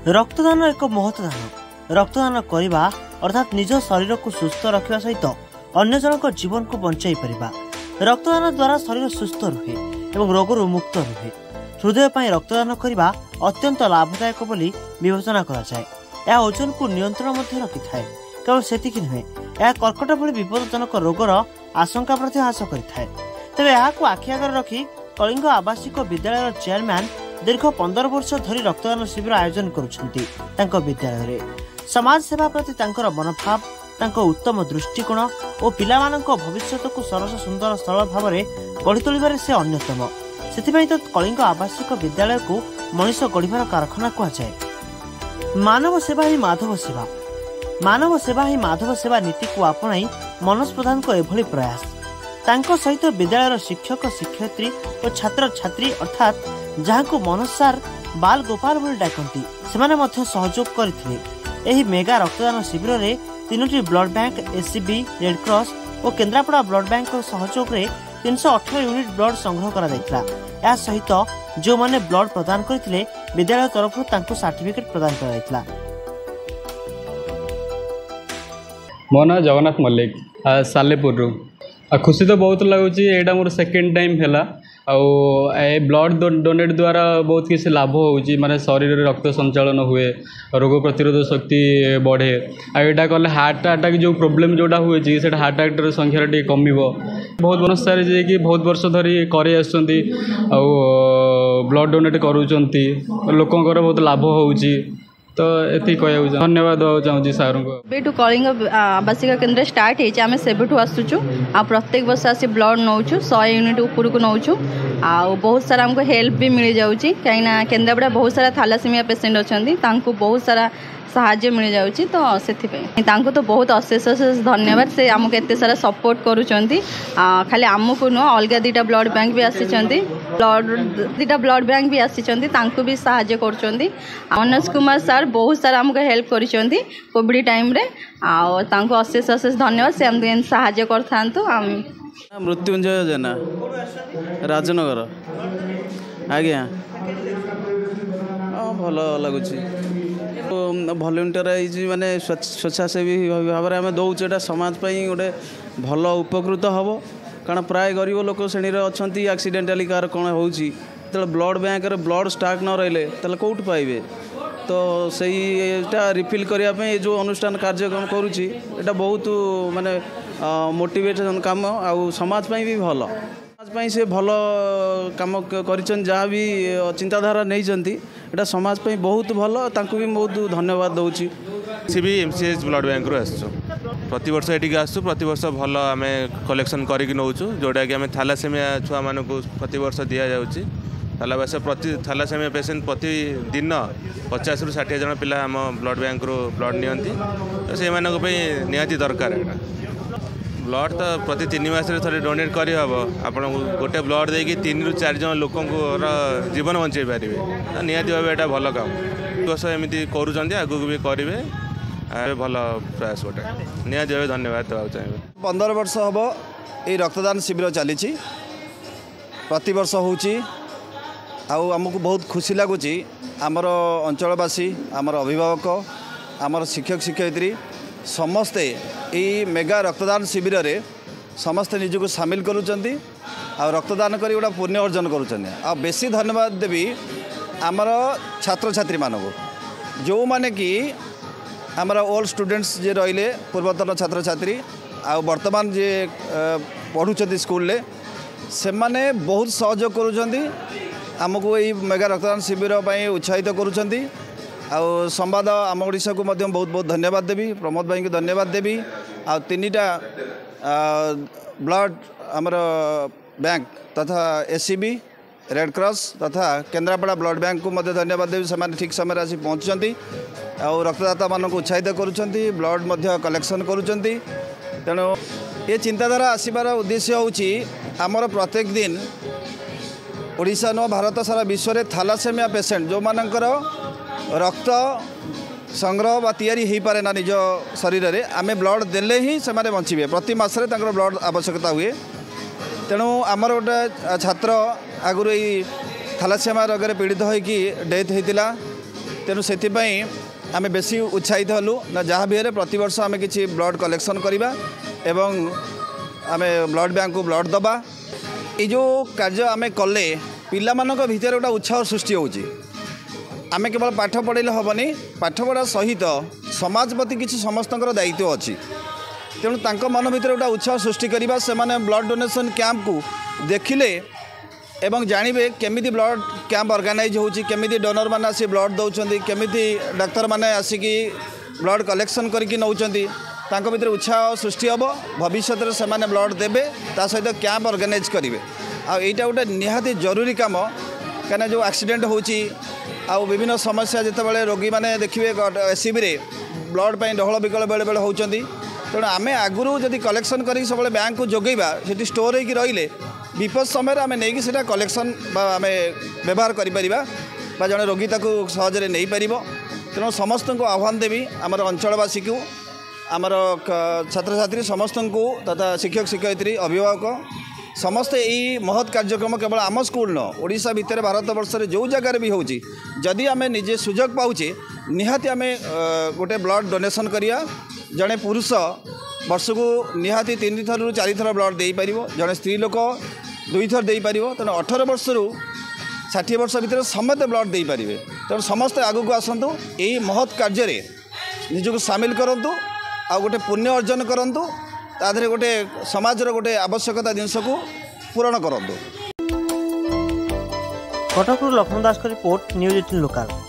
रक्तदान एक महत् दान। रक्तदान करने अर्थात निज शरीर को सुस्थ रखा सहित अन्य जनक जीवन को बचाई पारिबा। रक्तदान द्वारा शरीर सुस्थ रुहे एवं रोगरू मुक्त रुहे। हृदय पर रक्तदान करने अत्यंत लाभदायक बोली विवेचना कराए। यह ओजन को नियंत्रण रखि था। केवल सेतिक नुहे, यह कर्कट भली विपदजनक रोगर आशंका प्रति ह्रास करिଥାଏ। तेबे यहाकू आखि आगे रखी कलिंग आवासिक विद्यालय चेयरमैन दीर्घ 15 वर्ष धरी रक्तदान शिविर आयोजन करुछंती। विद्यालय समाज सेवा प्रति तांकर मनोभाव, तांको उत्तम दृष्टिकोण और पिलामानंक भविष्यत को सरस सुंदर स्थल भाव में गढ़ी तोलिबारे से अन्यतम। सेथिପାଇଁ तो कलिंग आवासिक विद्यालय को मनीष गढ़िबार कारखाना कहुए। मानव सेवा ही माधव सेवा, मानव सेवा ही माधव सेवा नीति को आपणाई मनोज प्रधान को एभली प्रयास। तांको सहित विद्यालय शिक्षक शिक्षयित्री और छात्र छात्री अर्थात जहाँ को मनोज सार बाल गोपाल भली डाकती सेमाने मध्य सहयोग करथिले। एही मेगा रक्तदान शिविर में 3टी blood bank, SCB, red cross और केन्द्रापड़ा ब्लड बैंक सहयोग में 318 यूनिट ब्लड संग्रह करा जायतिला। या सहित जो माने ब्लड प्रदान करथिले विद्यालय तरफ तांको सर्टिफिकेट प्रदान करा जायतिला। मो ना जगन्नाथ मल्लिक सालेपुर। खुशी तो बहुत लगुच। यहाँ मोर सेकेंड टाइम है। ब्लड डोनेट द्वारा बहुत किसी लाभ हो माने शरीर में रक्त संचालन हुए, रोग प्रतिरोध शक्ति बढ़े। यहाँ कले हार्ट अटैक जो प्रोब्लेम जोटा हुए से हार्ट अटैक संख्या टे कम। बहुत मनसार जे बहुत वर्ष धरी कर ब्लड डोनेट करूँगी लोकंर बहुत लाभ हो। तो ये कह धन्यवाद देवा चाहूँगी सार को। कलिंग आवासिक केन्द्र स्टार्ट होमें सेबठू आसुचु आ प्रत्येक वर्ष आसी ब्लड नौ 100 यूनिट ऊपर को नौ आ बहुत सारा हमको हेल्प भी मिल जाऊँगी कहीं केन्द्रापड़ा बहुत सारा थैलासेमिया पेसेंट अच्छा बहुत सारा साहाଯ୍य मिल जाऊँगी। तो से तो बहुत अशेष अशेष धन्यवाद। से आमको एत सारा सपोर्ट करुँच। खाली आमको नुह अलग 2टा ब्लड बैंक भी आसी ब्लड 2टा ब्लड बैंक भी आसी भी साहाଯ୍य कर। मनोज कुमार सार बहुत सारा आमको हेल्प कर कोविड टाइम रे अशेष अशेष धन्यवाद। से आमको साहाଯ୍य कर। मृत्युंजय जेना राजनगर आज्ञा भल लगुच। भलेंटियराइज माने स्वेच्छासेवी भाव में आम दौचे समाज गोटे भल उपकृत हम। कारण प्राय गरीब लोक श्रेणी अच्छा एक्सीडेंटाली कार कौन हो ब्लड बैंक ब्लड स्टॉक न रही तेल कौट पाइबे। तो सहीटा रिफिल करने जो अनुष्ठान कार्यक्रम करुँची एटा बहुत माने मोटिवेशन काम आउ समाज भी भल समाज से भल कम कर जहाँ भी चिंताधारा नहीं एटा समाज बहुत भल तांको भी बहुत धन्यवाद दूची। सीबी एमसीएच ब्लड बैंक रू आसु प्रति वर्ष एटिक आसु प्रति वर्ष भल आम कलेक्शन करिक नौचु जोटा कि आम थैलासेमिया छुआ मान प्रति वर्ष दि जाऊँगी। थैलासेमिया पेसेंट प्रति दिन 50 ରୁ 60 जन पिला आम ब्लड बैंक रू ब्लड नियंती से निहाती दरकार। ब्लड तो प्रति 3 मास थे डोनेट कर आप गोटे ब्लड देकी 3 ରୁ 4 जन लोक जीवन बचाई पारे निहाती भाव यहाँ भल काम वर्ष एमती करुँच आगू भी करेंगे भल प्रयास गोटे निहाती भाव धन्यवाद देवा चाहिए। 15 वर्ष हम ये रक्तदान शिविर चली प्रति वर्ष होमको बहुत खुशी लगुच। आमर अंचलवासी आमर अभिभावक आमर शिक्षक शिक्षयित्री समस्ते यही मेगा रक्तदान शिविर रे समस्ते निजक सामिल करुँच रक्तदान कर गोटा पुण्य अर्जन करुँच। बेसी धन्यवाद देवी आमर छात्र छात्री मानक जो माने कि आमर ओल्ड स्टूडेंट्स जे रहिले पूर्वतन छात्र छात्री आ वर्तमान जे पढ़ुछथि स्कूल ले से माने बहुत सहयोग करुँच आमको यही मेगा रक्तदान शिविर उत्साहित करुँच। आउ संवाद आम ओडिशा को बहुत बहुत धन्यवाद देवी प्रमोद भाई को धन्यवाद देवी। आ 3टा ब्लड आमर बैंक तथा एससीबी रेड क्रॉस तथा केन्द्रापड़ा ब्लड बैंक को धन्यवाद देवी। से ठीक समय आसी पहुँचती आउ रक्तदाता मान को उत्साहित करुँच ब्लड कलेक्शन करुँच। तेणु ये चिंताधारा आसबार उद्देश्य होची आमर प्रत्येक दिन ओडिशा न भारत सारा विश्व में थैलासेमिया पेसेंट जो मानकर रक्त संग्रह बा तैयारी हो पारे ना निज शरीर में आम ब्लड देले ही से बचे प्रति मसरे ब्लड आवश्यकता हुए। तेणु आमर गोटे छात्र आगुरी थैलासेमिया रोग पीड़ित होगी डेथ होता तेणु से आम बेसी उत्साहित हलु ना जहाँ भी प्रति वर्ष आम कि ब्लड कलेक्शन करवा एवं आम ब्लड बैंक को ब्लड दबा ये जो कार्य आम कले पिला भितर गोटे उत्साह सृष्टि होची आम केवल पाठ पढ़े हेनी पाठ पढ़ा सहित समाज प्रति किसी समस्त दायित्व अच्छी तेणु तांको मन भितर गोटे उत्साह सृष्टि करवा से ब्लड डोनेशन कैंप को देखिले एवं जानवे केमिति ब्लड कैंप ऑर्गेनाइज होची केमिति डोनर माने आसी ब्लड दौरान केमिति डाक्तर माने आसिकी ब्लड कलेक्शन करके नौचंती तांको भितर उत्साह सृष्टि हम भविष्य में से ब्लड देवे ता सहित कैंप ऑर्गेनाइज करेंगे आईटा गोटे निहाती जरूरी काम कहीं जो एक्सीडेंट होची विभिन्न समस्या जितेबाला रोगी मैंने देखिए एससीबी ब्लड पर डहल विकल बेले बेले होती तेणु आम आगुरी जदि कलेक्शन कर सब बैंक को जोगेबा से स्टोर होकर रहिले विपद समय आम नहीं कि कलेक्शन आम व्यवहार कर जड़े रोगी सहजरे नहीं पार तेणु समस्त को आह्वान देवी आमर अंचलवासी को आमर छात्र छात्री समस्त को तथा शिक्षक शिक्षयित्री अभिभावक समस्ते यही महत् कार्यक्रम केवल आम स्कूल न ओडिशा भितर भारत वर्ष जो जगार भी होची जदि आम निजे सुजोग पाचे निहाती आम गोटे ब्लड डोनेशन करिया जड़े पुरुष वर्ष को निहाती 3 थर 4 थर ब्लड दे पार जड़े स्त्री लोक 2 थर दे पार तेणु 18 वर्ष रु 60 वर्ष भितर समस्त ब्लड दे पारे तेणु समस्ते आगू आसतु यही महत् कार्य निजक सामिल करूँ आ गोटे पुण्य अर्जन करूँ ताधरे गोटे समाजर गोटे आवश्यकता जिनस को पूरण करूँ। Cuttack Laxman Das report news 18 local.